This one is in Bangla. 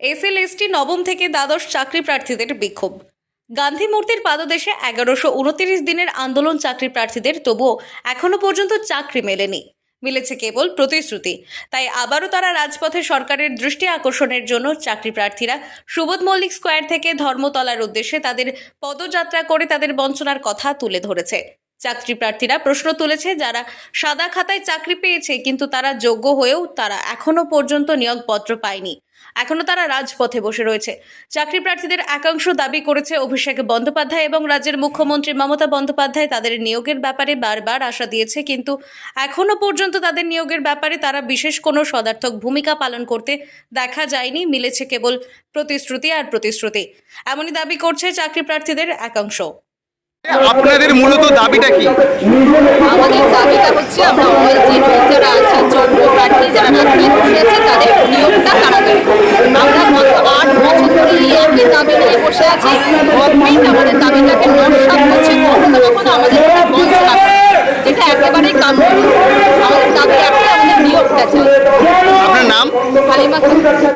এসএলএসটি নবম থেকে দ্বাদশ চাকরি প্রার্থীদের বিক্ষোভ। গান্ধী মূর্তির পাদদেশে 1129 দিনের আন্দোলন চাকরি প্রার্থীদের, তবুও এখনো পর্যন্ত চাকরি মেলেনি, মিলেছে কেবল প্রতিশ্রুতি। তাই আবারও তারা রাজপথে সরকারের দৃষ্টি আকর্ষণের জন্য চাকরি প্রার্থীরা সুবোধ মল্লিক স্কোয়ার থেকে ধর্মতলার উদ্দেশ্যে তাদের পদযাত্রা করে তাদের বঞ্চনার কথা তুলে ধরেছে। চাকরি প্রার্থীরা প্রশ্ন তুলেছে, যারা সাদা খাতায় চাকরি পেয়েছে কিন্তু তারা যোগ্য হয়েও তারা এখনো পর্যন্ত নিয়োগপত্র পায়নি, এখনো তারা রাজপথে বসে রয়েছে। চাকরি প্রার্থীদের একাংশ দাবি করেছে, অভিষেক বন্দ্যোপাধ্যায় এবং রাজ্যের মুখ্যমন্ত্রী মমতা বন্দ্যোপাধ্যায় তাদের নিয়োগের ব্যাপারে বারবার আশা দিয়েছে, কিন্তু এখনো পর্যন্ত তাদের নিয়োগের ব্যাপারে তারা বিশেষ কোনো সদার্থক ভূমিকা পালন করতে দেখা যায়নি, মিলেছে কেবল প্রতিশ্রুতি আর প্রতিশ্রুতি। এমনই দাবি করছে চাকরি প্রার্থীদের একাংশ। আপনাদের মূলত দাবিটা কি? আমাদের দাবিটা হচ্ছে আমরা অল জেনুইন যারা আছে, যোগ্য প্রার্থী যারা রাজনীতি বসে আছে, তাদের নিয়োগটা তাড়াতাড়ি। আমরা গত 8 বছর ধরে এই একই দাবি নিয়ে বসে আছি। গভর্নমেন্ট আমাদের দাবিটাকে নস্যাৎ করছে, কখনো কখনো আমাদের বঞ্চনা করে, যেটা একেবারেই কাম্য নয়। আমাদের দাবি একটাই, আমাদের নিয়োগটা চাই। আপনার নাম? হালিমা খাতুন।